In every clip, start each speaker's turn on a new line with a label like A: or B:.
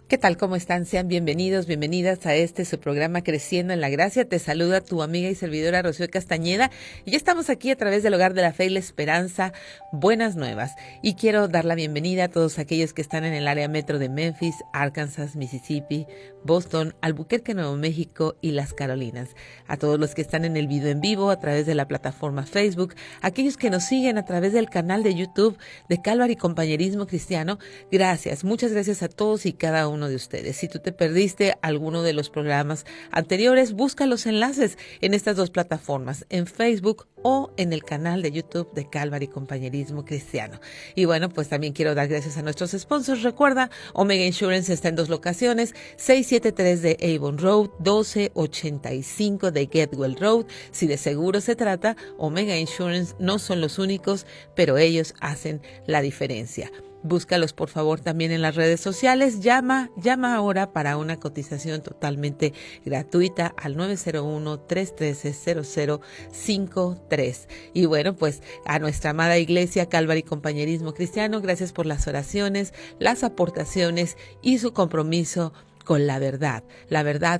A: ¿Qué tal? ¿Cómo están? Sean bienvenidos, bienvenidas a su programa Creciendo en la Gracia. Te saluda tu amiga y servidora Rocío Castañeda y ya estamos aquí a través del Hogar de la Fe y la Esperanza, Buenas Nuevas. Y quiero dar la bienvenida a todos aquellos que están en el área metro de Memphis, Arkansas, Mississippi, Boston, Albuquerque, Nuevo México y Las Carolinas. A todos los que están en el video en vivo a través de la plataforma Facebook, aquellos que nos siguen a través del canal de YouTube de Calvary Compañerismo Cristiano, gracias, muchas gracias a todos y cada uno de ustedes. Si tú te perdiste alguno de los programas anteriores, busca los enlaces en estas dos plataformas, en Facebook o en el canal de YouTube de Calvary Compañerismo Cristiano. Y bueno, pues también quiero dar gracias a nuestros sponsors. Recuerda, Omega Insurance está en dos locaciones, 673 de Avon Road, 1285 de Getwell Road. Si de seguro se trata, Omega Insurance no son los únicos, pero ellos hacen la diferencia. Búscalos por favor también en las redes sociales. Llama ahora para una cotización totalmente gratuita al 901-313-0053. Y bueno, pues a nuestra amada iglesia Calvary Compañerismo Cristiano, gracias por las oraciones, las aportaciones y su compromiso con la verdad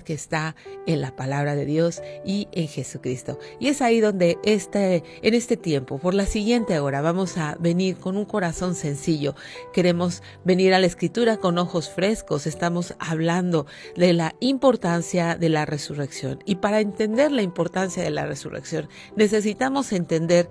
A: que está en la palabra de Dios y en Jesucristo. Y es ahí donde en este tiempo, por la siguiente hora, vamos a venir con un corazón sencillo. Queremos venir a la Escritura con ojos frescos. Estamos hablando de la importancia de la resurrección. Y para entender la importancia de la resurrección, necesitamos entender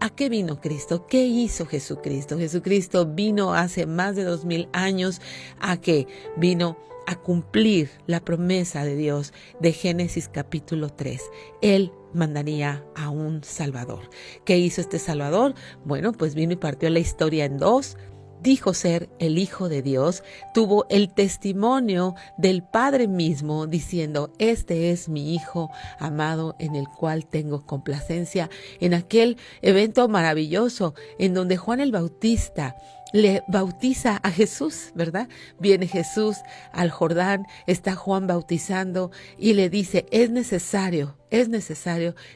A: ¿a qué vino Cristo? ¿Qué hizo Jesucristo? Jesucristo vino hace más de 2000 años. ¿A qué? Vino a cumplir la promesa de Dios de Génesis capítulo 3. Él mandaría a un Salvador. ¿Qué hizo este Salvador? Bueno, pues vino y partió la historia en dos. Dijo ser el Hijo de Dios, tuvo el testimonio del Padre mismo diciendo, este es mi Hijo amado en el cual tengo complacencia. En aquel evento maravilloso en donde Juan el Bautista le bautiza a Jesús, ¿verdad? Viene Jesús al Jordán, está Juan bautizando y le dice, es necesario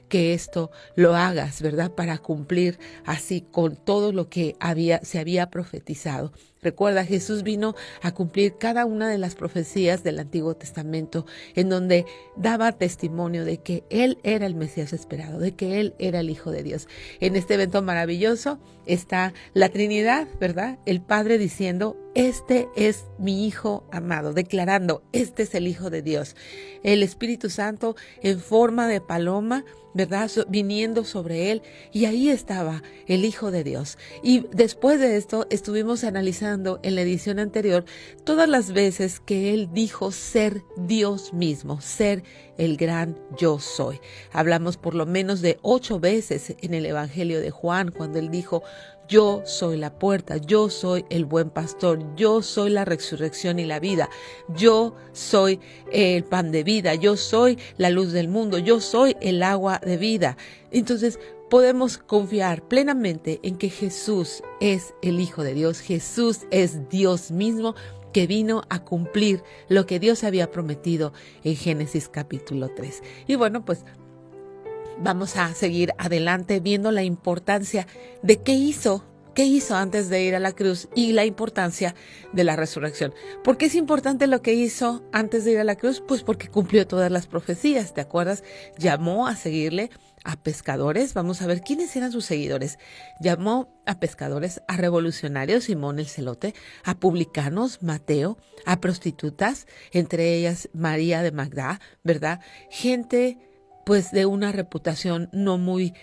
A: que esto lo hagas, ¿verdad? Para cumplir así con todo lo que se había profetizado. Recuerda, Jesús vino a cumplir cada una de las profecías del Antiguo Testamento, en donde daba testimonio de que Él era el Mesías esperado, de que Él era el Hijo de Dios. En este evento maravilloso está la Trinidad, ¿verdad? El Padre diciendo, este es mi Hijo amado, declarando, este es el Hijo de Dios. El Espíritu Santo en forma de paloma, ¿verdad? Viniendo sobre él, y ahí estaba el Hijo de Dios. Y después de esto estuvimos analizando en la edición anterior todas las veces que él dijo ser Dios mismo, ser el gran yo soy. Hablamos por lo menos de 8 veces en el Evangelio de Juan cuando él dijo, yo soy la puerta, yo soy el buen pastor, yo soy la resurrección y la vida, yo soy el pan de vida, yo soy la luz del mundo, yo soy el agua de vida. Entonces podemos confiar plenamente en que Jesús es el Hijo de Dios, Jesús es Dios mismo, que vino a cumplir lo que Dios había prometido en Génesis capítulo 3. Y bueno, pues vamos a seguir adelante viendo la importancia de qué hizo antes de ir a la cruz y la importancia de la resurrección. ¿Por qué es importante lo que hizo antes de ir a la cruz? Pues porque cumplió todas las profecías, ¿te acuerdas? Llamó a seguirle a pescadores, vamos a ver quiénes eran sus seguidores. Llamó a pescadores, a revolucionarios, Simón el Celote, a publicanos, Mateo, a prostitutas, entre ellas María de Magdala, ¿verdad? Gente pues de una reputación no muy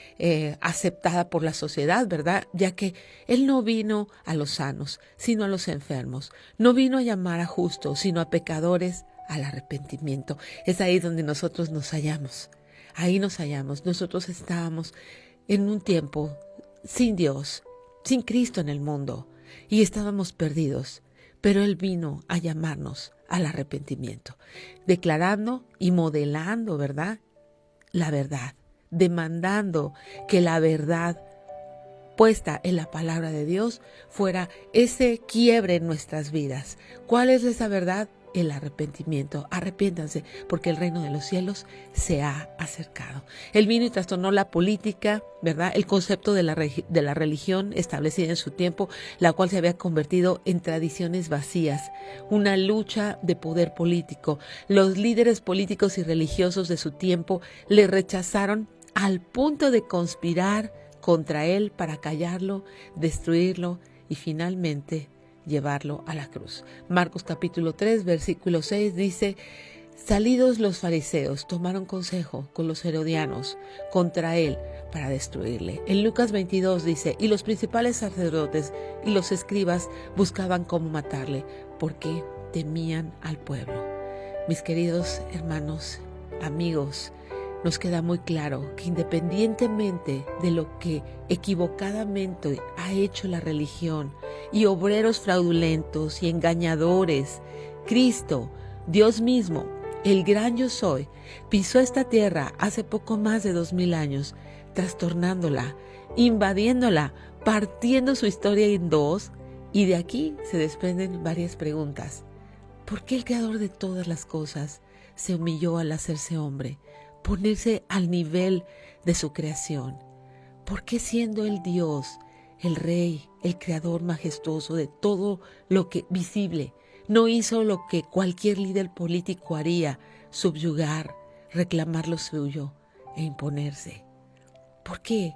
A: aceptada por la sociedad, ¿verdad? Ya que él no vino a los sanos, sino a los enfermos. No vino a llamar a justos, sino a pecadores al arrepentimiento. Es ahí donde nosotros nos hallamos. Ahí nos hallamos. Nosotros estábamos en un tiempo sin Dios, sin Cristo en el mundo, y estábamos perdidos. Pero Él vino a llamarnos al arrepentimiento, declarando y modelando, ¿verdad?, la verdad, demandando que la verdad puesta en la palabra de Dios fuera ese quiebre en nuestras vidas. ¿Cuál es esa verdad? el arrepentimiento. Arrepiéntanse, porque el reino de los cielos se ha acercado. Él vino y trastornó la política, ¿verdad? El concepto de la religión establecida en su tiempo, la cual se había convertido en tradiciones vacías, una lucha de poder político. Los líderes políticos y religiosos de su tiempo le rechazaron al punto de conspirar contra él para callarlo, destruirlo y finalmente llevarlo a la cruz. Marcos capítulo 3, versículo 6 dice: salidos los fariseos, tomaron consejo con los herodianos contra él para destruirle. En Lucas 22 dice: y los principales sacerdotes y los escribas buscaban cómo matarle, porque temían al pueblo. Mis queridos hermanos, amigos, nos queda muy claro que independientemente de lo que equivocadamente ha hecho la religión y obreros fraudulentos y engañadores, Cristo, Dios mismo, el gran yo soy, pisó esta tierra hace poco más de 2000 años, trastornándola, invadiéndola, partiendo su historia en dos, y de aquí se desprenden varias preguntas. ¿Por qué el creador de todas las cosas se humilló al hacerse hombre? Ponerse al nivel de su creación. ¿Por qué siendo el Dios, el Rey, el Creador majestuoso de todo lo que visible, no hizo lo que cualquier líder político haría: subyugar, reclamar lo suyo e imponerse? ¿Por qué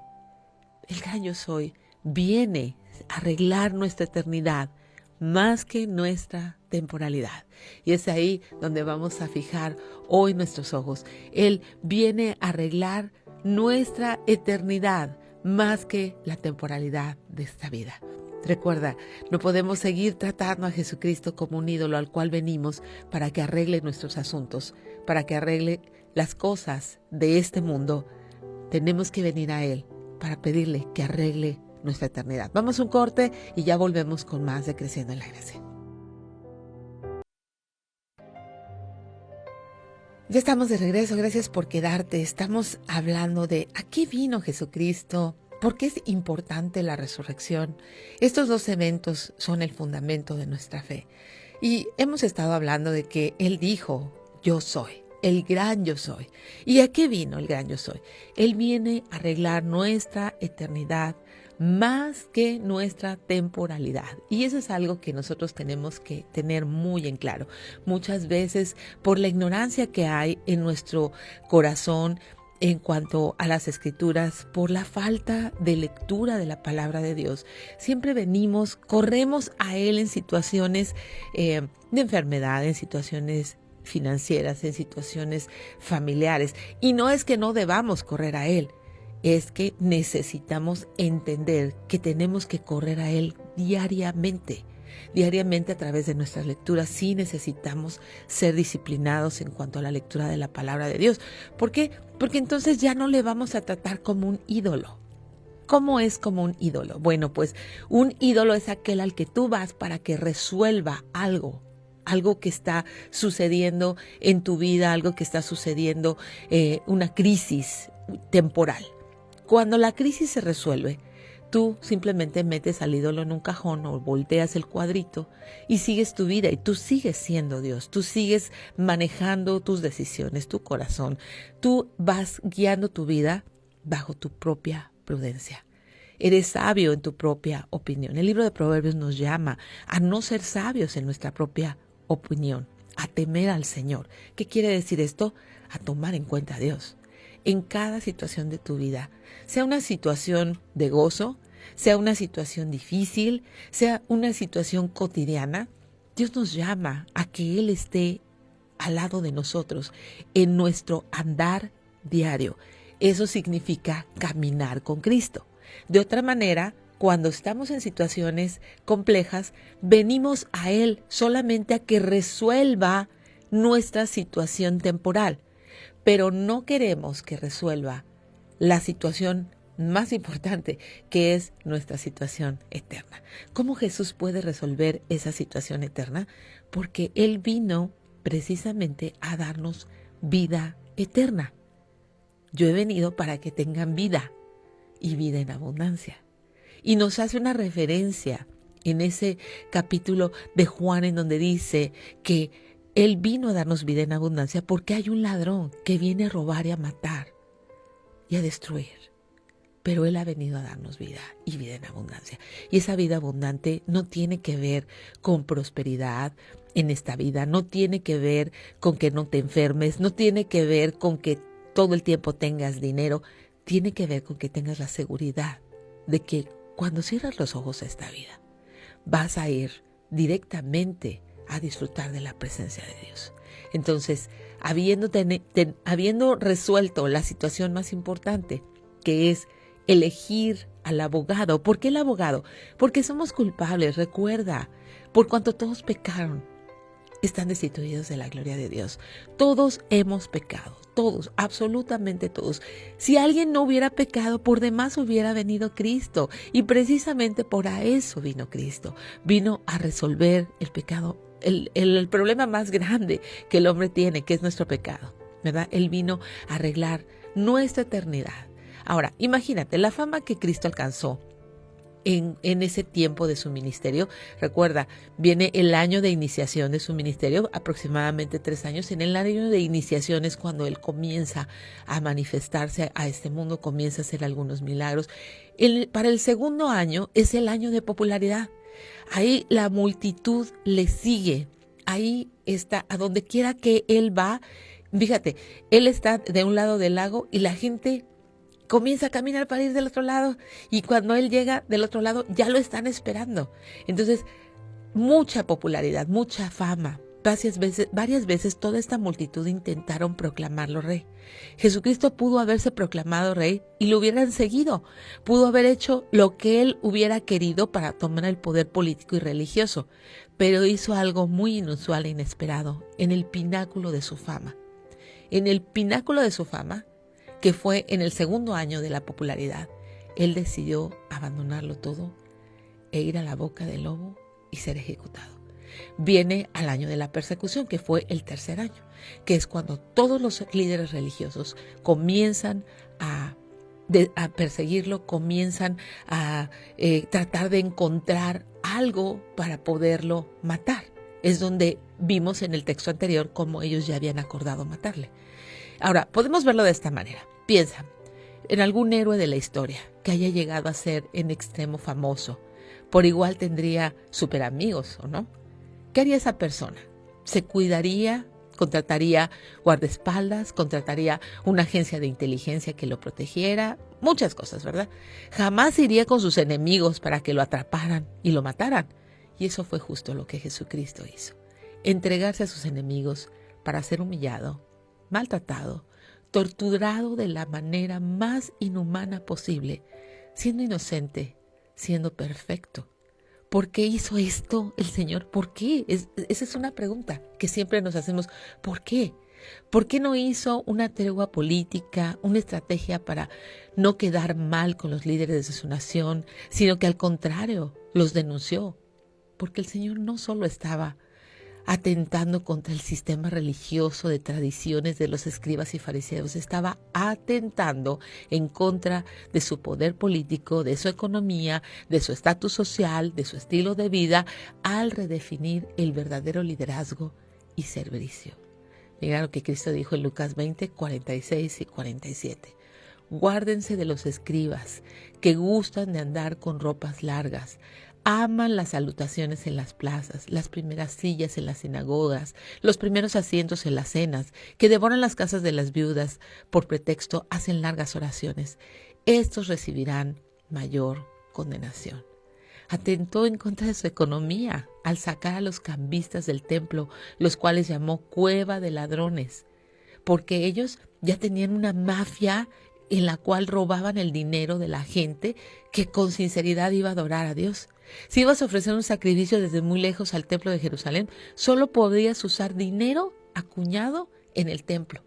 A: el gran yo soy viene a arreglar nuestra eternidad más que nuestra temporalidad? Y es ahí donde vamos a fijar hoy nuestros ojos. Él viene a arreglar nuestra eternidad más que la temporalidad de esta vida. Recuerda, no podemos seguir tratando a Jesucristo como un ídolo al cual venimos para que arregle nuestros asuntos, para que arregle las cosas de este mundo. Tenemos que venir a Él para pedirle que arregle nuestra eternidad. Vamos a un corte y ya volvemos con más de Creciendo en la Gracia. Ya estamos de regreso, gracias por quedarte. Estamos hablando de ¿a qué vino Jesucristo? ¿Por qué es importante la resurrección? Estos dos eventos son el fundamento de nuestra fe. Y hemos estado hablando de que Él dijo: yo soy, el gran yo soy. ¿Y a qué vino el gran yo soy? Él viene a arreglar nuestra eternidad más que nuestra temporalidad. Y eso es algo que nosotros tenemos que tener muy en claro. Muchas veces, por la ignorancia que hay en nuestro corazón en cuanto a las Escrituras, por la falta de lectura de la palabra de Dios, siempre corremos a Él en situaciones de enfermedad, en situaciones financieras, en situaciones familiares. Y no es que no debamos correr a Él, es que necesitamos entender que tenemos que correr a Él diariamente. Diariamente a través de nuestras lecturas. Sí necesitamos ser disciplinados en cuanto a la lectura de la palabra de Dios. ¿Por qué? Porque entonces ya no le vamos a tratar como un ídolo. ¿Cómo es como un ídolo? Bueno, pues un ídolo es aquel al que tú vas para que resuelva algo que está sucediendo en tu vida, algo que está sucediendo, una crisis temporal. Cuando la crisis se resuelve, tú simplemente metes al ídolo en un cajón o volteas el cuadrito y sigues tu vida, y tú sigues siendo Dios, tú sigues manejando tus decisiones, tu corazón, tú vas guiando tu vida bajo tu propia prudencia. Eres sabio en tu propia opinión. El libro de Proverbios nos llama a no ser sabios en nuestra propia opinión, a temer al Señor. ¿Qué quiere decir esto? A tomar en cuenta a Dios en cada situación de tu vida, sea una situación de gozo, sea una situación difícil, sea una situación cotidiana. Dios nos llama a que Él esté al lado de nosotros en nuestro andar diario. Eso significa caminar con Cristo. De otra manera, cuando estamos en situaciones complejas, venimos a Él solamente a que resuelva nuestra situación temporal. Pero no queremos que resuelva la situación más importante, que es nuestra situación eterna. ¿Cómo Jesús puede resolver esa situación eterna? Porque Él vino precisamente a darnos vida eterna. Yo he venido para que tengan vida y vida en abundancia. Y nos hace una referencia en ese capítulo de Juan en donde dice que Él vino a darnos vida en abundancia porque hay un ladrón que viene a robar y a matar y a destruir. Pero Él ha venido a darnos vida y vida en abundancia. Y esa vida abundante no tiene que ver con prosperidad en esta vida, no tiene que ver con que no te enfermes, no tiene que ver con que todo el tiempo tengas dinero, tiene que ver con que tengas la seguridad de que cuando cierras los ojos a esta vida, vas a ir directamente a disfrutar de la presencia de Dios. Entonces, habiendo resuelto la situación más importante, que es elegir al abogado. ¿Por qué el abogado? Porque somos culpables, recuerda, por cuanto todos pecaron, están destituidos de la gloria de Dios. Todos hemos pecado, todos, absolutamente todos. Si alguien no hubiera pecado, por demás hubiera venido Cristo. Y precisamente por eso vino Cristo. Vino a resolver el pecado, el problema más grande que el hombre tiene, que es nuestro pecado, ¿verdad? Él vino a arreglar nuestra eternidad. Ahora, imagínate la fama que Cristo alcanzó en ese tiempo de su ministerio. Recuerda, viene el año de iniciación de su ministerio, aproximadamente 3 años. En el año de iniciación es cuando Él comienza a manifestarse a este mundo, comienza a hacer algunos milagros. Para el segundo año es el año de popularidad. Ahí la multitud le sigue. Ahí está, a donde quiera que Él va. Fíjate, Él está de un lado del lago y la gente comienza a caminar para ir del otro lado, y cuando Él llega del otro lado ya lo están esperando. Entonces, mucha popularidad, mucha fama. Varias veces toda esta multitud intentaron proclamarlo rey. Jesucristo pudo haberse proclamado rey y lo hubieran seguido. Pudo haber hecho lo que Él hubiera querido para tomar el poder político y religioso, pero hizo algo muy inusual e inesperado en el pináculo de su fama. En el pináculo de su fama, que fue en el segundo año de la popularidad, Él decidió abandonarlo todo e ir a la boca del lobo y ser ejecutado. Viene al año de la persecución, que fue el tercer año, que es cuando todos los líderes religiosos comienzan a perseguirlo, comienzan a tratar de encontrar algo para poderlo matar. Es donde vimos en el texto anterior cómo ellos ya habían acordado matarle. Ahora, podemos verlo de esta manera. Piensa en algún héroe de la historia que haya llegado a ser en extremo famoso. Por igual tendría super amigos, ¿o no? ¿Qué haría esa persona? ¿Se cuidaría? ¿Contrataría guardaespaldas? ¿Contrataría una agencia de inteligencia que lo protegiera? Muchas cosas, ¿verdad? Jamás iría con sus enemigos para que lo atraparan y lo mataran. Y eso fue justo lo que Jesucristo hizo. Entregarse a sus enemigos para ser humillado, maltratado, torturado de la manera más inhumana posible, siendo inocente, siendo perfecto. ¿Por qué hizo esto el Señor? ¿Por qué? Esa es una pregunta que siempre nos hacemos. ¿Por qué? ¿Por qué no hizo una tregua política, una estrategia para no quedar mal con los líderes de su nación, sino que al contrario los denunció? Porque el Señor no solo estaba atentando contra el sistema religioso de tradiciones de los escribas y fariseos, estaba atentando en contra de su poder político, de su economía, de su estatus social, de su estilo de vida, al redefinir el verdadero liderazgo y servicio. Mira lo que Cristo dijo en Lucas 20, 46 y 47. Guárdense de los escribas que gustan de andar con ropas largas, aman las salutaciones en las plazas, las primeras sillas en las sinagogas, los primeros asientos en las cenas, que devoran las casas de las viudas, por pretexto hacen largas oraciones. Estos recibirán mayor condenación. Atentó en contra de su economía al sacar a los cambistas del templo, los cuales llamó cueva de ladrones, porque ellos ya tenían una mafia en la cual robaban el dinero de la gente que con sinceridad iba a adorar a Dios. Si ibas a ofrecer un sacrificio desde muy lejos al templo de Jerusalén, solo podías usar dinero acuñado en el templo,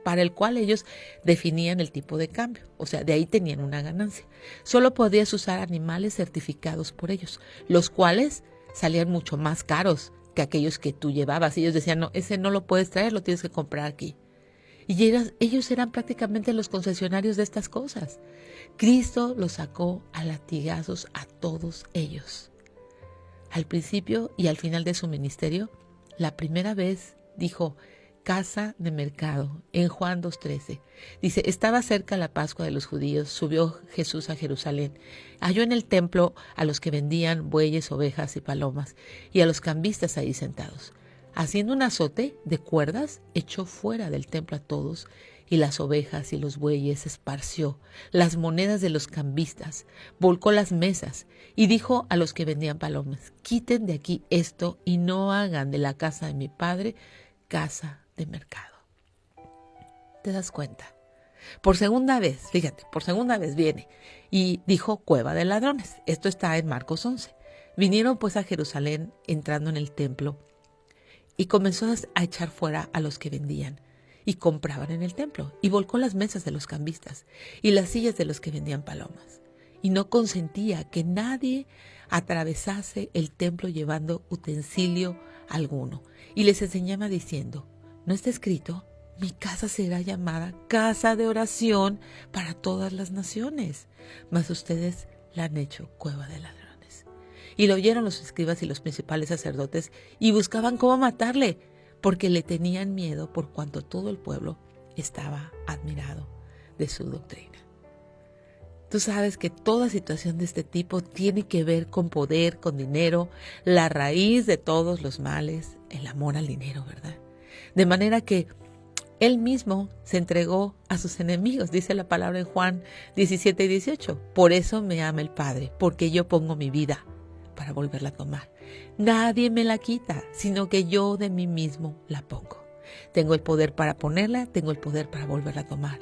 A: para el cual ellos definían el tipo de cambio. O sea, de ahí tenían una ganancia. Solo podías usar animales certificados por ellos, los cuales salían mucho más caros que aquellos que tú llevabas. Y ellos decían, no, ese no lo puedes traer, lo tienes que comprar aquí. Y ellos eran prácticamente los concesionarios de estas cosas. Cristo los sacó a latigazos a todos ellos. Al principio y al final de su ministerio, la primera vez dijo casa de mercado en Juan 2:13. Dice, estaba cerca la Pascua de los judíos, subió Jesús a Jerusalén. Halló en el templo a los que vendían bueyes, ovejas y palomas, y a los cambistas ahí sentados. Haciendo un azote de cuerdas, echó fuera del templo a todos, y las ovejas y los bueyes esparció, las monedas de los cambistas, volcó las mesas, y dijo a los que vendían palomas, quiten de aquí esto, y no hagan de la casa de mi padre casa de mercado. ¿Te das cuenta? Por segunda vez, fíjate, por segunda vez viene y dijo cueva de ladrones. Esto está en Marcos 11. Vinieron pues a Jerusalén entrando en el templo y comenzó a echar fuera a los que vendían y compraban en el templo y volcó las mesas de los cambistas y las sillas de los que vendían palomas. Y no consentía que nadie atravesase el templo llevando utensilio alguno. Y les enseñaba diciendo, ¿no está escrito? Mi casa será llamada casa de oración para todas las naciones, mas ustedes la han hecho cueva de ladrones. Y lo oyeron los escribas y los principales sacerdotes y buscaban cómo matarle, porque le tenían miedo por cuanto todo el pueblo estaba admirado de su doctrina. Tú sabes que toda situación de este tipo tiene que ver con poder, con dinero, la raíz de todos los males, el amor al dinero, ¿verdad? De manera que él mismo se entregó a sus enemigos, dice la palabra en Juan 17 y 18. Por eso me ama el Padre, porque yo pongo mi vida para volverla a tomar. Nadie me la quita, sino que yo de mí mismo la pongo. Tengo el poder para ponerla, tengo el poder para volverla a tomar.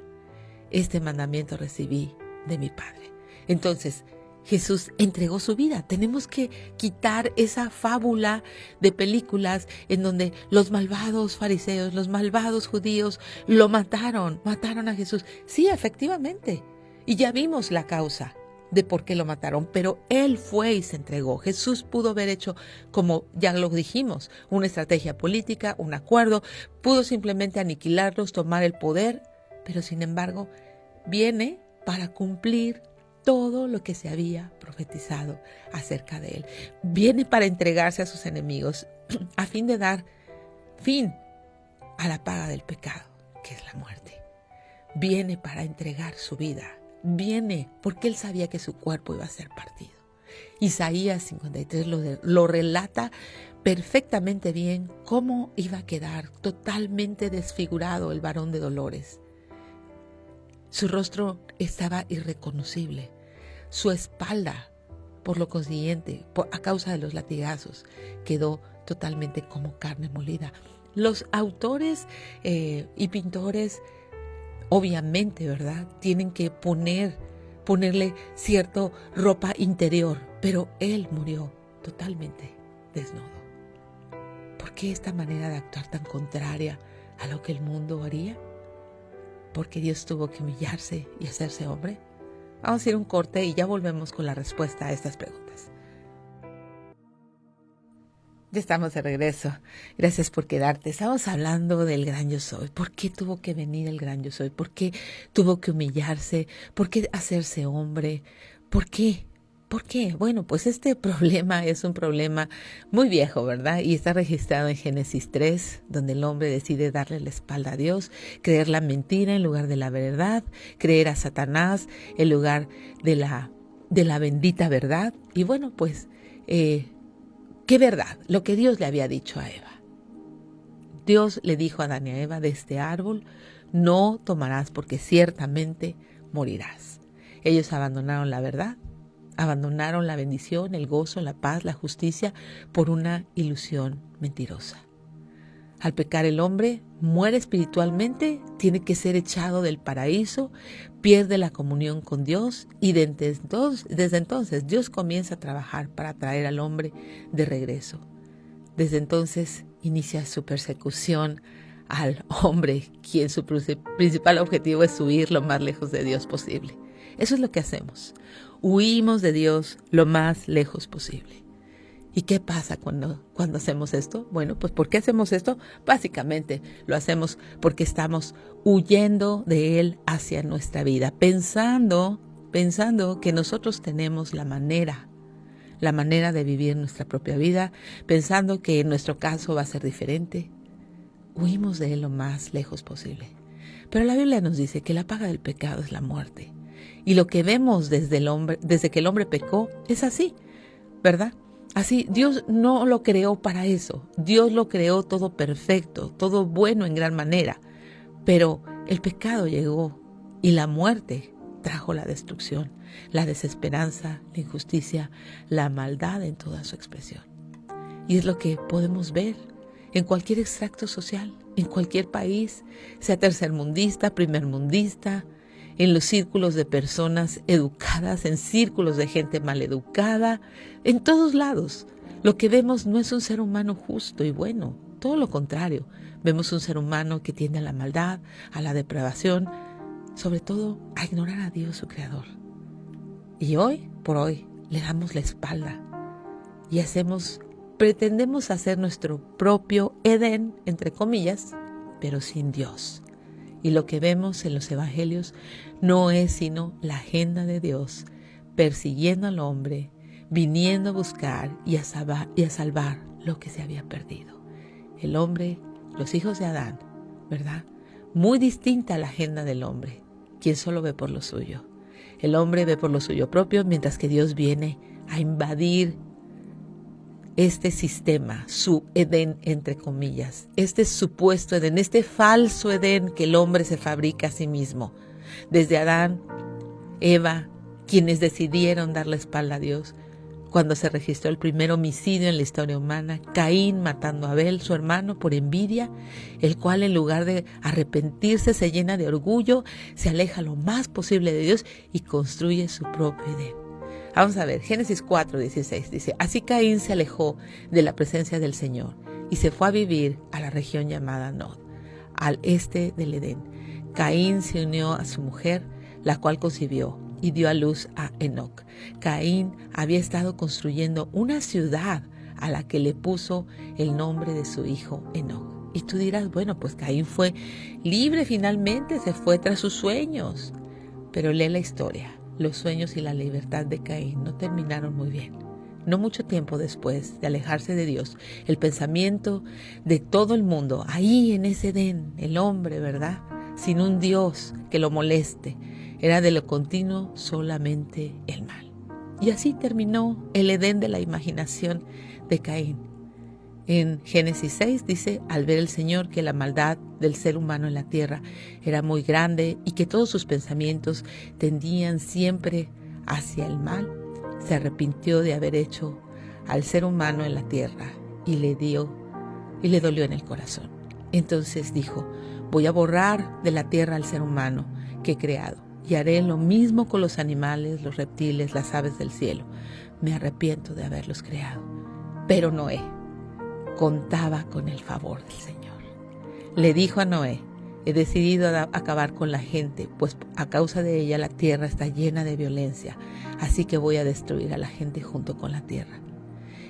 A: Este mandamiento recibí de mi Padre. Entonces, Jesús entregó su vida. Tenemos que quitar esa fábula de películas en donde los malvados fariseos, los malvados judíos lo mataron a Jesús. Sí, efectivamente. Y ya vimos la causa de por qué lo mataron, pero Él fue y se entregó. Jesús pudo haber hecho, como ya lo dijimos, una estrategia política, un acuerdo, pudo simplemente aniquilarlos, tomar el poder, pero sin embargo, viene para cumplir todo lo que se había profetizado acerca de él. Viene para entregarse a sus enemigos a fin de dar fin a la paga del pecado, que es la muerte. Viene para entregar su vida. Viene porque él sabía que su cuerpo iba a ser partido. Isaías 53 lo relata perfectamente bien cómo iba a quedar totalmente desfigurado el varón de dolores. Su rostro estaba irreconocible. Su espalda, por lo consiguiente, a causa de los latigazos, quedó totalmente como carne molida. Los autores y pintores, obviamente, ¿verdad?, tienen que ponerle cierta ropa interior, pero él murió totalmente desnudo. ¿Por qué esta manera de actuar tan contraria a lo que el mundo haría? Porque Dios tuvo que humillarse y hacerse hombre. Vamos a ir a un corte y ya volvemos con la respuesta a estas preguntas. Ya estamos de regreso. Gracias por quedarte. Estamos hablando del gran yo soy. ¿Por qué tuvo que venir el gran yo soy? ¿Por qué tuvo que humillarse? ¿Por qué hacerse hombre? ¿Por qué? ¿Por qué? Bueno, pues este problema es un problema muy viejo, ¿verdad? Y está registrado en Génesis 3, donde el hombre decide darle la espalda a Dios, creer la mentira en lugar de la verdad, creer a Satanás en lugar de la bendita verdad. Y bueno, pues, ¿qué verdad? Lo que Dios le había dicho a Eva. Dios le dijo a Adán y a Eva, de este árbol no tomarás porque ciertamente morirás. Ellos abandonaron la verdad. Abandonaron la bendición, el gozo, la paz, la justicia por una ilusión mentirosa. Al pecar el hombre muere espiritualmente, tiene que ser echado del paraíso, pierde la comunión con Dios y desde entonces Dios comienza a trabajar para traer al hombre de regreso. Desde entonces inicia su persecución al hombre, quien su principal objetivo es huir lo más lejos de Dios posible. Eso es lo que hacemos. Huimos de Dios lo más lejos posible. ¿Y qué pasa cuando hacemos esto? Bueno, pues ¿por qué hacemos esto? Básicamente lo hacemos porque estamos huyendo de Él hacia nuestra vida, pensando que nosotros tenemos la manera de vivir nuestra propia vida, pensando que en nuestro caso va a ser diferente, huimos de él lo más lejos posible. Pero la Biblia nos dice que la paga del pecado es la muerte. Y lo que vemos desde que el hombre pecó es así, ¿verdad? Así, Dios no lo creó para eso. Dios lo creó todo perfecto, todo bueno en gran manera. Pero el pecado llegó y la muerte trajo la destrucción, la desesperanza, la injusticia, la maldad en toda su expresión. Y es lo que podemos ver en cualquier extracto social, en cualquier país, sea tercermundista, primermundista, en los círculos de personas educadas, en círculos de gente maleducada, en todos lados. Lo que vemos no es un ser humano justo y bueno, todo lo contrario. Vemos un ser humano que tiende a la maldad, a la depravación, sobre todo a ignorar a Dios, su Creador. Y hoy por hoy le damos la espalda y pretendemos hacer nuestro propio Edén, entre comillas, pero sin Dios. Y lo que vemos en los evangelios no es sino la agenda de Dios, persiguiendo al hombre, viniendo a buscar y a salvar lo que se había perdido. El hombre, los hijos de Adán, ¿verdad? Muy distinta a la agenda del hombre, quien solo ve por lo suyo. El hombre ve por lo suyo propio, mientras que Dios viene a invadir este sistema, su Edén, entre comillas, este supuesto Edén, este falso Edén que el hombre se fabrica a sí mismo. Desde Adán, Eva, quienes decidieron dar la espalda a Dios, cuando se registró el primer homicidio en la historia humana, Caín matando a Abel, su hermano, por envidia, el cual en lugar de arrepentirse se llena de orgullo, se aleja lo más posible de Dios y construye su propio Edén. Vamos a ver, Génesis 4:16 dice, así Caín se alejó de la presencia del Señor y se fue a vivir a la región llamada Nod, al este del Edén. Caín se unió a su mujer, la cual concibió y dio a luz a Enoc. Caín había estado construyendo una ciudad a la que le puso el nombre de su hijo Enoc. Y tú dirás, bueno, pues Caín fue libre finalmente, se fue tras sus sueños. Pero lee la historia. Los sueños y la libertad de Caín no terminaron muy bien. No mucho tiempo después de alejarse de Dios, el pensamiento de todo el mundo, ahí en ese Edén, el hombre, ¿verdad? Sin un Dios que lo moleste, era de lo continuo solamente el mal. Y así terminó el Edén de la imaginación de Caín. En Génesis 6 dice, al ver el Señor que la maldad del ser humano en la tierra era muy grande y que todos sus pensamientos tendían siempre hacia el mal, se arrepintió de haber hecho al ser humano en la tierra y le dolió en el corazón. Entonces dijo, voy a borrar de la tierra al ser humano que he creado y haré lo mismo con los animales, los reptiles, las aves del cielo. Me arrepiento de haberlos creado. Pero Noé contaba con el favor del Señor. Le dijo a Noé, he decidido acabar con la gente, pues a causa de ella la tierra está llena de violencia, así que voy a destruir a la gente junto con la tierra.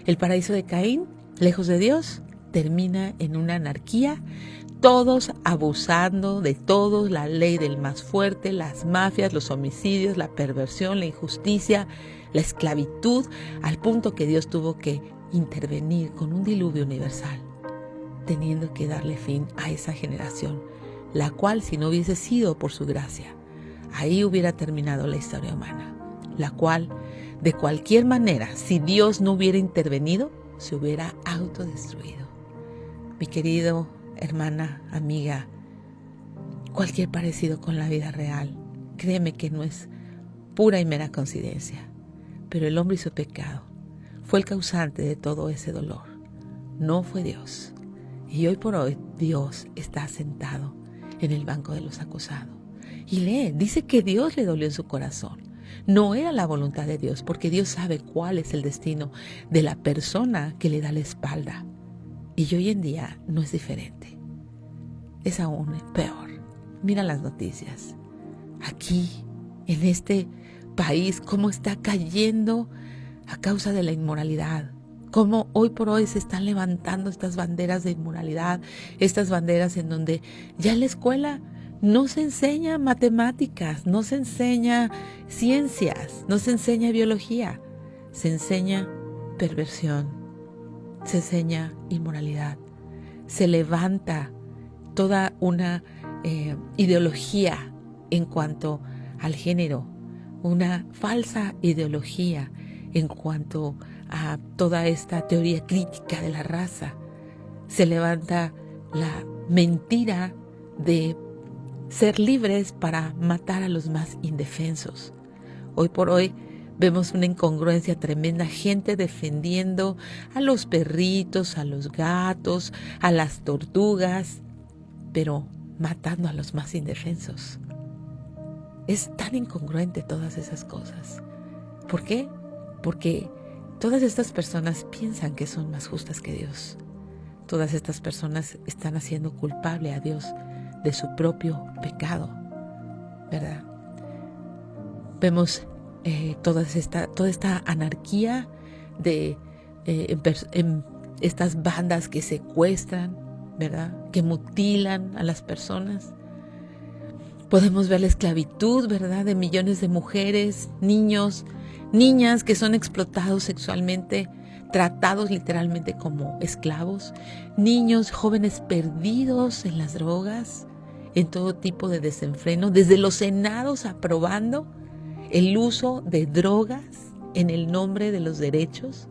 A: El paraíso de Caín, lejos de Dios, termina en una anarquía, todos abusando de todos, la ley del más fuerte, las mafias, los homicidios, la perversión, la injusticia, la esclavitud, al punto que Dios tuvo que intervenir con un diluvio universal, teniendo que darle fin a esa generación, la cual, si no hubiese sido por su gracia, ahí hubiera terminado la historia humana, la cual, de cualquier manera, si Dios no hubiera intervenido, se hubiera autodestruido. Mi querido hermana, amiga, cualquier parecido con la vida real, créeme que no es pura y mera coincidencia, pero el hombre y su pecado fue el causante de todo ese dolor, no fue Dios. Y hoy por hoy Dios está sentado en el banco de los acusados. Y dice que Dios le dolió en su corazón. No era la voluntad de Dios, porque Dios sabe cuál es el destino de la persona que le da la espalda. Y hoy en día no es diferente. Es aún peor. Mira las noticias. Aquí, en este país, cómo está cayendo a causa de la inmoralidad. Cómo hoy por hoy se están levantando estas banderas de inmoralidad, estas banderas en donde ya en la escuela no se enseña matemáticas, no se enseña ciencias, no se enseña biología, se enseña perversión, se enseña inmoralidad. Se levanta toda una ideología en cuanto al género, una falsa ideología en cuanto a toda esta teoría crítica de la raza. Se levanta la mentira de ser libres para matar a los más indefensos. Hoy por hoy vemos una incongruencia tremenda, gente defendiendo a los perritos, a los gatos, a las tortugas, pero matando a los más indefensos. Es tan incongruente todas esas cosas. ¿Por qué? Porque todas estas personas piensan que son más justas que Dios. Todas estas personas están haciendo culpable a Dios de su propio pecado, ¿verdad? Vemos toda esta anarquía de estas bandas que secuestran, ¿verdad? Que mutilan a las personas. Podemos ver la esclavitud, ¿verdad? De millones de mujeres, niños, niñas que son explotados sexualmente, tratados literalmente como esclavos, niños, jóvenes perdidos en las drogas, en todo tipo de desenfreno, desde los senados aprobando el uso de drogas en el nombre de los derechos,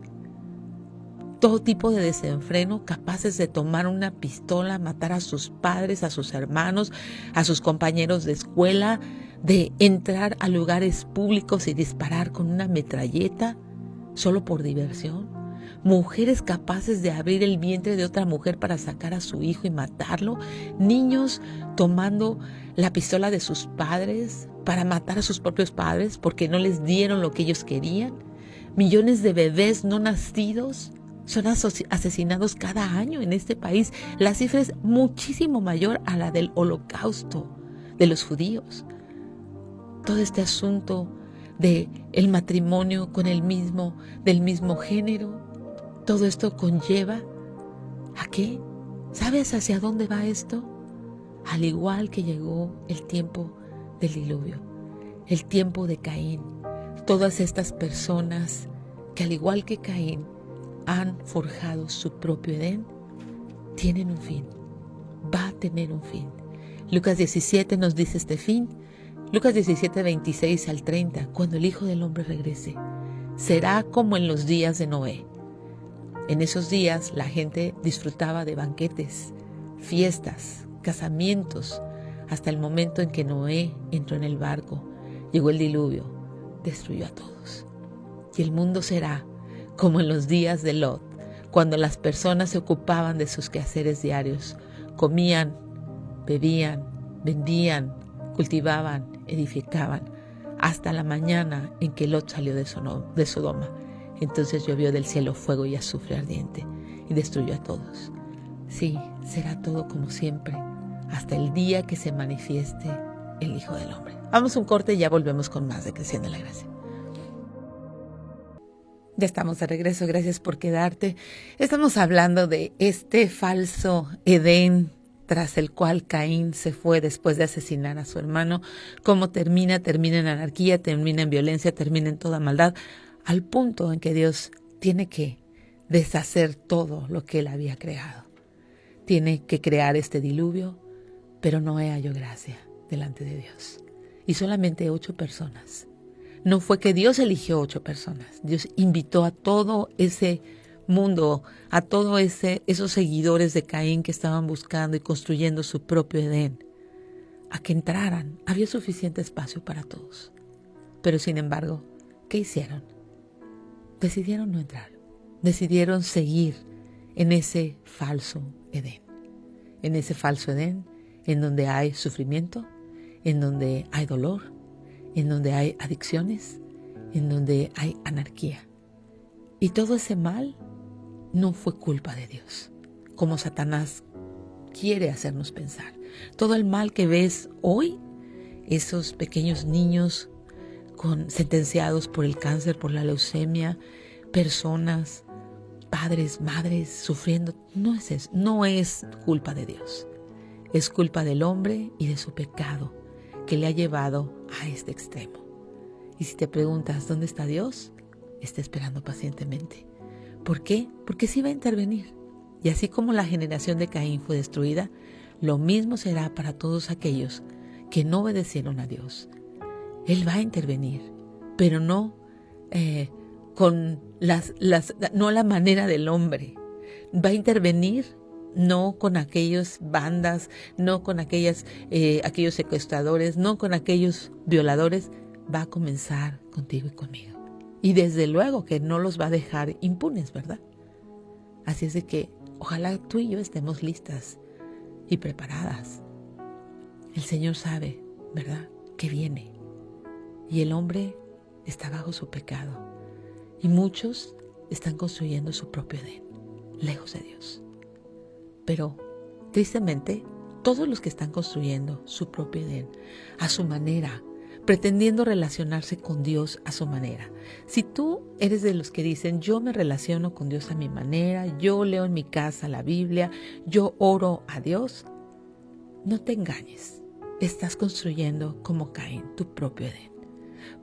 A: todo tipo de desenfreno, capaces de tomar una pistola, matar a sus padres, a sus hermanos, a sus compañeros de escuela, de entrar a lugares públicos y disparar con una metralleta solo por diversión. Mujeres capaces de abrir el vientre de otra mujer para sacar a su hijo y matarlo. Niños tomando la pistola de sus padres para matar a sus propios padres porque no les dieron lo que ellos querían. Millones de bebés no nacidos son asesinados cada año en este país. La cifra es muchísimo mayor a la del Holocausto de los judíos. Todo este asunto de el matrimonio con del mismo género, todo esto conlleva ¿a qué? ¿Sabes hacia dónde va esto? Al igual que llegó el tiempo del diluvio, el tiempo de Caín. Todas estas personas que al igual que Caín han forjado su propio Edén, tienen un fin, va a tener un fin. Lucas 17 nos dice este fin. Lucas 17, 26 al 30, cuando el Hijo del Hombre regrese, será como en los días de Noé. En esos días la gente disfrutaba de banquetes, fiestas, casamientos, hasta el momento en que Noé entró en el barco. Llegó el diluvio, destruyó a todos. Y el mundo será como en los días de Lot, cuando las personas se ocupaban de sus quehaceres diarios, comían, bebían, vendían, cultivaban, edificaban, hasta la mañana en que Lot salió de Sodoma. Entonces llovió del cielo fuego y azufre ardiente y destruyó a todos. Sí, será todo como siempre, hasta el día que se manifieste el Hijo del Hombre. Vamos a un corte y ya volvemos con más de Creciendo en la Gracia. Ya estamos de regreso, gracias por quedarte. Estamos hablando de este falso Edén tras el cual Caín se fue después de asesinar a su hermano. ¿Cómo termina? Termina en anarquía, termina en violencia, termina en toda maldad, al punto en que Dios tiene que deshacer todo lo que Él había creado. Tiene que crear este diluvio, pero Noé halló gracia delante de Dios. Y solamente 8 personas. No fue que Dios eligió 8 personas. Dios invitó a todo ese mundo, a todos esos seguidores de Caín que estaban buscando y construyendo su propio Edén, a que entraran. Había suficiente espacio para todos. Pero sin embargo, ¿qué hicieron? Decidieron no entrar. Decidieron seguir en ese falso Edén. En ese falso Edén, en donde hay sufrimiento, en donde hay dolor, en donde hay adicciones, en donde hay anarquía. Y todo ese mal no fue culpa de Dios, como Satanás quiere hacernos pensar. Todo el mal que ves hoy, esos pequeños niños sentenciados por el cáncer, por la leucemia, personas, padres, madres sufriendo, no es culpa de Dios. Es culpa del hombre y de su pecado que le ha llevado a este extremo. Y si te preguntas, ¿dónde está Dios? Está esperando pacientemente. ¿Por qué? Porque sí va a intervenir. Y así como la generación de Caín fue destruida, lo mismo será para todos aquellos que no obedecieron a Dios. Él va a intervenir, pero no con no la manera del hombre. Va a intervenir no con aquellas bandas, no con aquellos secuestradores, no con aquellos violadores. Va a comenzar contigo y conmigo. Y desde luego que no los va a dejar impunes, ¿verdad? Así es de que ojalá tú y yo estemos listas y preparadas. El Señor sabe, ¿verdad?, que viene. Y el hombre está bajo su pecado. Y muchos están construyendo su propio Edén, lejos de Dios. Pero, tristemente, todos los que están construyendo su propio Edén a su manera, pretendiendo relacionarse con Dios a su manera. Si tú eres de los que dicen, yo me relaciono con Dios a mi manera, yo leo en mi casa la Biblia, yo oro a Dios, no te engañes. Estás construyendo como Caín tu propio Edén.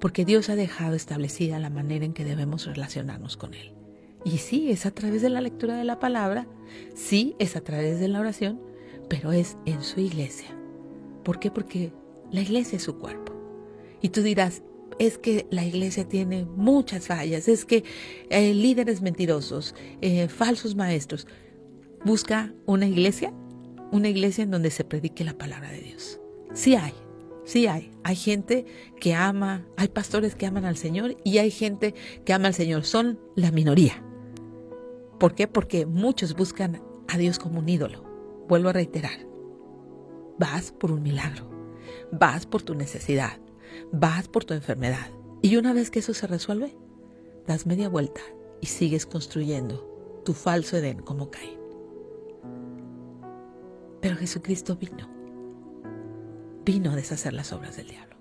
A: Porque Dios ha dejado establecida la manera en que debemos relacionarnos con Él. Y sí, es a través de la lectura de la palabra, sí, es a través de la oración, pero es en su iglesia. ¿Por qué? Porque la iglesia es su cuerpo. Y tú dirás, es que la iglesia tiene muchas fallas, es que líderes mentirosos, falsos maestros. Busca una iglesia en donde se predique la palabra de Dios. Sí hay. Hay gente que ama, hay pastores que aman al Señor y hay gente que ama al Señor. Son la minoría. ¿Por qué? Porque muchos buscan a Dios como un ídolo. Vuelvo a reiterar. Vas por un milagro. Vas por tu necesidad. Vas por tu enfermedad. Y una vez que eso se resuelve, das media vuelta y sigues construyendo tu falso Edén como Caín. Pero Jesucristo vino a deshacer las obras del diablo.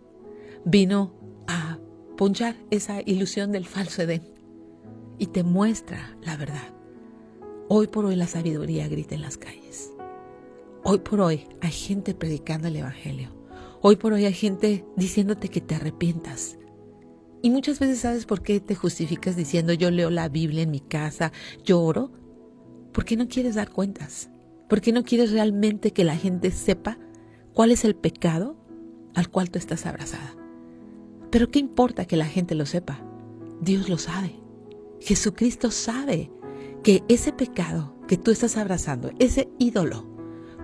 A: Vino a ponchar esa ilusión del falso Edén y te muestra la verdad. Hoy por hoy la sabiduría grita en las calles. Hoy por hoy hay gente predicando el evangelio. Hoy por hoy hay gente diciéndote que te arrepientas. Y muchas veces, ¿sabes por qué te justificas diciendo yo leo la Biblia en mi casa, yo oro? Porque no quieres dar cuentas. Porque no quieres realmente que la gente sepa cuál es el pecado al cual tú estás abrazada. Pero ¿qué importa que la gente lo sepa? Dios lo sabe. Jesucristo sabe que ese pecado que tú estás abrazando, ese ídolo,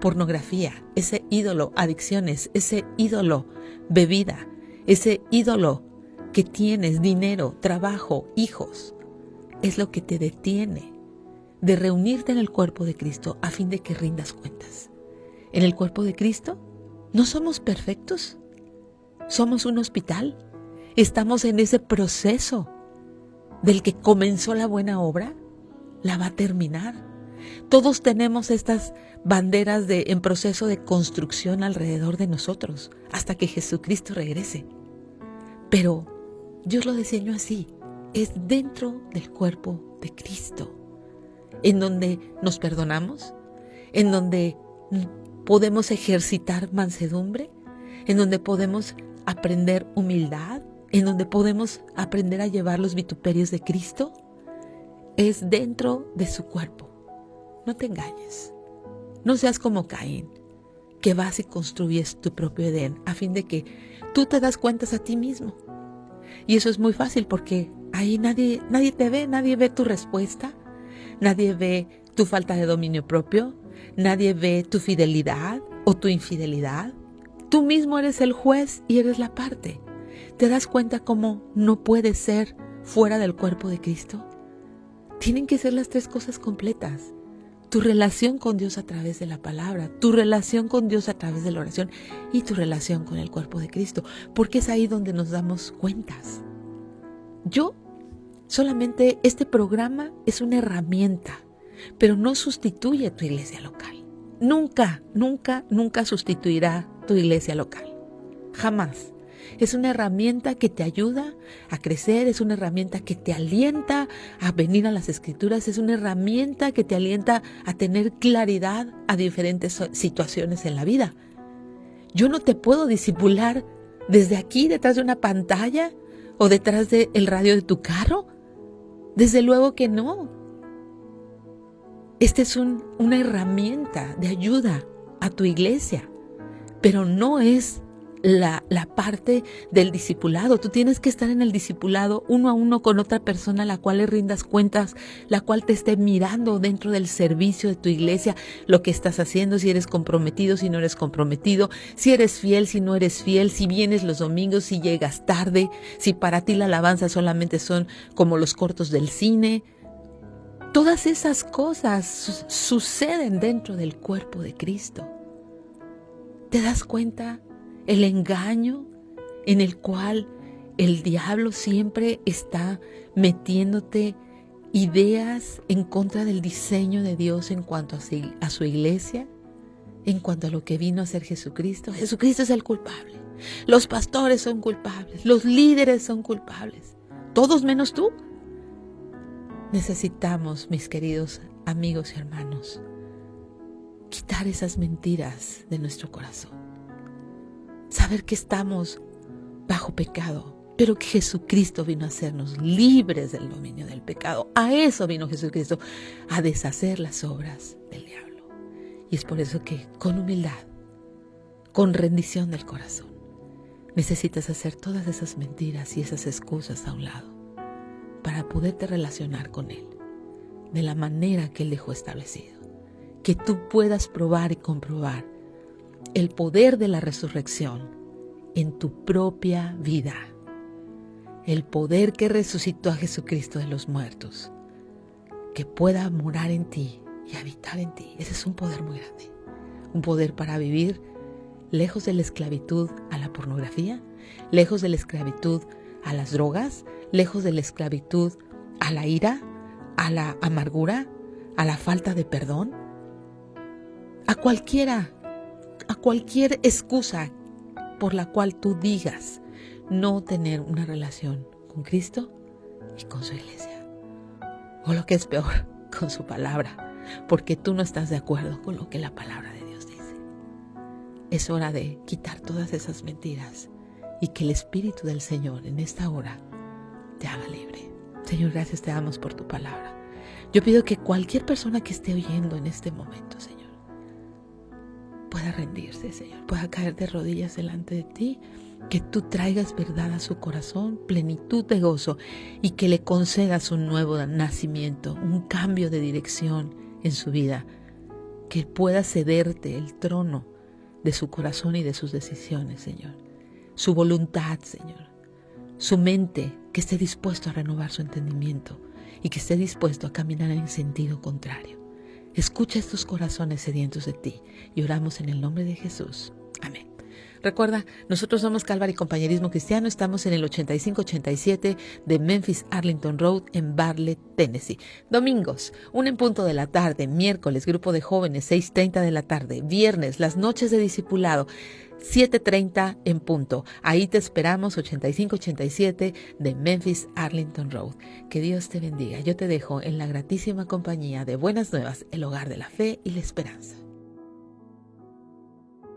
A: pornografía, ese ídolo, adicciones, ese ídolo, bebida, ese ídolo que tienes, dinero, trabajo, hijos, es lo que te detiene de reunirte en el cuerpo de Cristo a fin de que rindas cuentas. En el cuerpo de Cristo no somos perfectos, somos un hospital, estamos en ese proceso del que comenzó la buena obra, la va a terminar. Todos tenemos estas banderas en proceso de construcción alrededor de nosotros hasta que Jesucristo regrese. Pero Dios lo diseñó así, es dentro del cuerpo de Cristo, en donde nos perdonamos, en donde podemos ejercitar mansedumbre, en donde podemos aprender humildad, en donde podemos aprender a llevar los vituperios de Cristo. Es dentro de su cuerpo. No te engañes. No seas como Caín, que vas y construyes tu propio Edén a fin de que tú te das cuentas a ti mismo. Y eso es muy fácil porque ahí nadie te ve, nadie ve tu respuesta, nadie ve tu falta de dominio propio, nadie ve tu fidelidad o tu infidelidad. Tú mismo eres el juez y eres la parte. ¿Te das cuenta cómo no puedes ser fuera del cuerpo de Cristo? Tienen que ser las tres cosas completas. Tu relación con Dios a través de la palabra, tu relación con Dios a través de la oración y tu relación con el cuerpo de Cristo, porque es ahí donde nos damos cuentas. Solamente este programa es una herramienta, pero no sustituye tu iglesia local. Nunca, nunca, nunca sustituirá tu iglesia local. Jamás. Es una herramienta que te ayuda a crecer, es una herramienta que te alienta a venir a las Escrituras, es una herramienta que te alienta a tener claridad a diferentes situaciones en la vida. Yo no te puedo discipular desde aquí, detrás de una pantalla o detrás del radio de tu carro. Desde luego que no. Esta es una herramienta de ayuda a tu iglesia, pero no es la parte del discipulado. Tú tienes que estar en el discipulado uno a uno con otra persona a la cual le rindas cuentas, la cual te esté mirando dentro del servicio de tu iglesia, lo que estás haciendo, si eres comprometido, si no eres comprometido, si eres fiel, si no eres fiel, si vienes los domingos, si llegas tarde, si para ti la alabanza solamente son como los cortos del cine. Todas esas cosas suceden dentro del cuerpo de Cristo. ¿Te das cuenta? El engaño en el cual el diablo siempre está metiéndote ideas en contra del diseño de Dios en cuanto a su iglesia, en cuanto a lo que vino a ser Jesucristo. Jesucristo es el culpable. Los pastores son culpables. Los líderes son culpables. Todos menos tú. Necesitamos, mis queridos amigos y hermanos, quitar esas mentiras de nuestro corazón. Saber que estamos bajo pecado, pero que Jesucristo vino a hacernos libres del dominio del pecado. A eso vino Jesucristo, a deshacer las obras del diablo. Y es por eso que con humildad, con rendición del corazón, necesitas hacer todas esas mentiras y esas excusas a un lado para poderte relacionar con Él de la manera que Él dejó establecido. Que tú puedas probar y comprobar el poder de la resurrección en tu propia vida. El poder que resucitó a Jesucristo de los muertos, que pueda morar en ti y habitar en ti. Ese es un poder muy grande. Un poder para vivir lejos de la esclavitud a la pornografía, lejos de la esclavitud a las drogas, lejos de la esclavitud a la ira, a la amargura, a la falta de perdón, a cualquier excusa por la cual tú digas no tener una relación con Cristo y con su iglesia. O lo que es peor, con su palabra, porque tú no estás de acuerdo con lo que la palabra de Dios dice. Es hora de quitar todas esas mentiras y que el Espíritu del Señor en esta hora te haga libre. Señor, gracias te damos por tu palabra. Yo pido que cualquier persona que esté oyendo en este momento, Señor, pueda rendirse, Señor, pueda caer de rodillas delante de ti, que tú traigas verdad a su corazón, plenitud de gozo y que le concedas un nuevo nacimiento, un cambio de dirección en su vida, que pueda cederte el trono de su corazón y de sus decisiones, Señor, su voluntad, Señor, su mente, que esté dispuesto a renovar su entendimiento y que esté dispuesto a caminar en sentido contrario. Escucha estos corazones sedientos de ti y oramos en el nombre de Jesús. Amén. Recuerda, nosotros somos Calvary Compañerismo Cristiano, estamos en el 8587 de Memphis Arlington Road en Bartlett, Tennessee. Domingos, 1 en punto de la tarde, miércoles, grupo de jóvenes, 6:30 de la tarde, viernes, las noches de discipulado, 7:30 en punto. Ahí te esperamos, 8587 de Memphis Arlington Road. Que Dios te bendiga. Yo te dejo en la gratísima compañía de Buenas Nuevas, el hogar de la fe y la esperanza.